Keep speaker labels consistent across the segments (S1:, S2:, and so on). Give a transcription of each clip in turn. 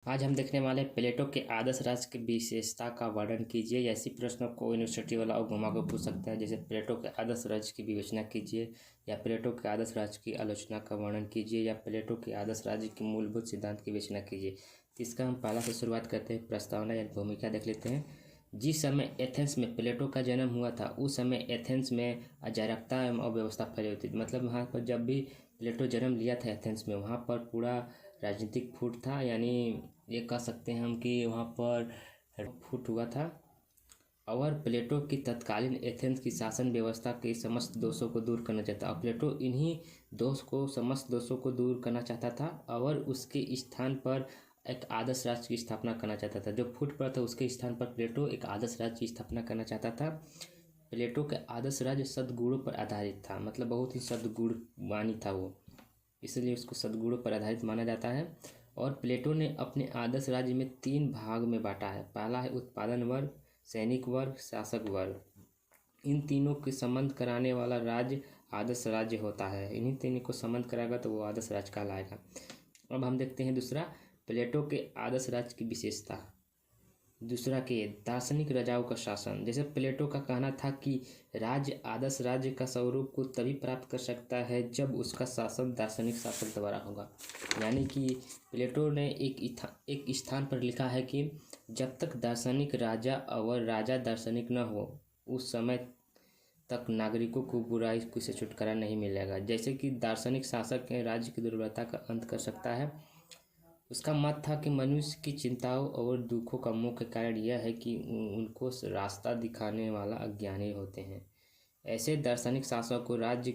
S1: आज हम देखने वाले हैं प्लेटो के आदर्श राज्य की विशेषता का वर्णन कीजिए। ऐसी प्रश्नों को यूनिवर्सिटी वाला और घुमा कर पूछ सकता है, जैसे प्लेटो के आदर्श राज्य की विवेचना कीजिए, या प्लेटो के आदर्श राज्य की आलोचना का वर्णन कीजिए, या प्लेटो के आदर्श राज्य की मूलभूत सिद्धांत की विवेचना कीजिए। तो इसका हम पहला से शुरुआत करते हैं। प्रस्तावना या भूमिका देख लेते हैं। जिस समय एथेंस में प्लेटो का जन्म हुआ था, उस समय एथेंस में अराजकता एवं अव्यवस्था फैली हुई थी। मतलब वहाँ पर जब भी प्लेटो जन्म लिया था एथेंस में, वहाँ पर पूरा राजनीतिक फूट था, यानी ये कह सकते हैं हम कि वहाँ पर फूट हुआ था। और प्लेटो की तत्कालीन एथेंस की शासन व्यवस्था के समस्त दोषों को दूर करना चाहता, और प्लेटो इन्हीं समस्त दोषों को दूर करना चाहता था, और उसके स्थान पर एक आदर्श राज्य की स्थापना करना चाहता था। जो फूट पड़ा था उसके स्थान पर प्लेटो एक आदर्श राज्य की स्थापना करना चाहता था। प्लेटो का आदर्श राज्य सद्गुणों पर आधारित था, मतलब बहुत ही सद्गुणवानी था वो, इसलिए उसको सद्गुणों पर आधारित माना जाता है। और प्लेटो ने अपने आदर्श राज्य में 3 भाग में बांटा है। पहला है उत्पादन वर्ग, सैनिक वर्ग, शासक वर्ग। इन तीनों के संबंध कराने वाला राज्य आदर्श राज्य होता है। इन्हीं तीनों को संबंध कराएगा तो वो आदर्श राज्य कहलाएगा। अब हम देखते हैं दूसरा, प्लेटो के आदर्श राज्य की विशेषता। दूसरा के दार्शनिक राजाओं का शासन। जैसे प्लेटो का कहना था कि राज्य आदर्श राज्य का स्वरूप को तभी प्राप्त कर सकता है जब उसका शासन दार्शनिक शासक द्वारा होगा। यानी कि प्लेटो ने एक स्थान पर लिखा है कि जब तक दार्शनिक राजा और राजा दार्शनिक न हो, उस समय तक नागरिकों को बुराई से छुटकारा नहीं मिलेगा। जैसे कि दार्शनिक शासक राज्य की दुर्बलता का अंत कर सकता है। उसका मत था कि मनुष्य की चिंताओं और दुखों का मुख्य कारण यह है कि उनको रास्ता दिखाने वाला अज्ञानी होते हैं। ऐसे दार्शनिक शासक को राज्य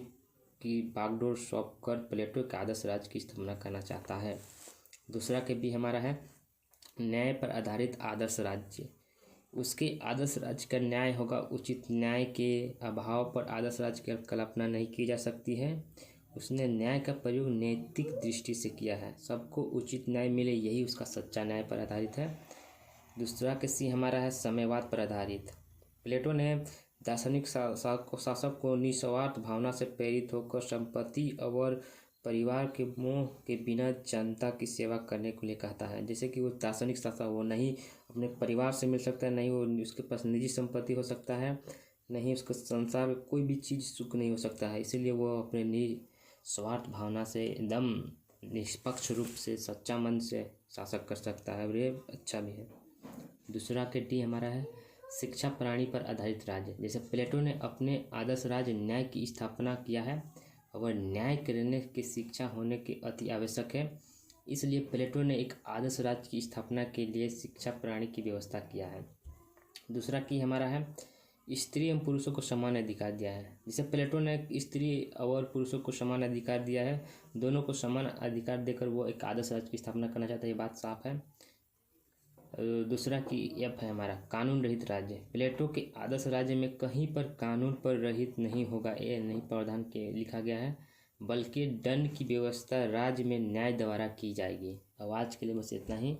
S1: की बागडोर सौंपकर प्लेटो के आदर्श राज्य की स्थापना करना चाहता है। दूसरा के भी हमारा है न्याय पर आधारित आदर्श राज्य। उसके आदर्श राज्य का न्याय होगा उचित। न्याय के अभाव पर आदर्श राज्य की कल्पना नहीं की जा सकती है। उसने न्याय का प्रयोग नैतिक दृष्टि से किया है, सबको उचित न्याय मिले, यही उसका सच्चा न्याय पर आधारित है। दूसरा के सी हमारा है समयवाद पर आधारित। प्लेटो ने दार्शनिक शासक को निस्वार्थ भावना से प्रेरित होकर संपत्ति और परिवार के मोह के बिना जनता की सेवा करने के लिए कहता है। जैसे कि वो दार्शनिक शासक वो नहीं अपने परिवार से मिल सकता है, नहीं वो उसके पास निजी संपत्ति हो सकता है, नहीं उसको संसार में कोई भी चीज़ सुख नहीं हो सकता है। इसीलिए वो अपने निस्वार्थ भावना से एकदम निष्पक्ष रूप से सच्चा मन से शासक कर सकता है, और ये अच्छा भी है। दूसरा के डी हमारा है शिक्षा प्राणी पर आधारित राज्य। जैसे प्लेटो ने अपने आदर्श राज्य न्याय की स्थापना किया है, और न्याय करने की शिक्षा होने की अति आवश्यक है। इसलिए प्लेटो ने एक आदर्श राज्य की स्थापना के लिए शिक्षा प्राणी की व्यवस्था किया है। दूसरा की हमारा है स्त्री एवं पुरुषों को समान अधिकार दिया है। जैसे प्लेटो ने स्त्री और पुरुषों को समान अधिकार दिया है, दोनों को समान अधिकार देकर वो एक आदर्श राज्य की स्थापना करना चाहता है, ये बात साफ है। दूसरा की एफ है हमारा कानून रहित राज्य। प्लेटो के आदर्श राज्य में कहीं पर कानून पर रहित नहीं होगा, ये नहीं प्रावधान के लिखा गया है, बल्कि दंड की व्यवस्था राज्य में न्याय द्वारा की जाएगी। अब आज के लिए बस इतना ही।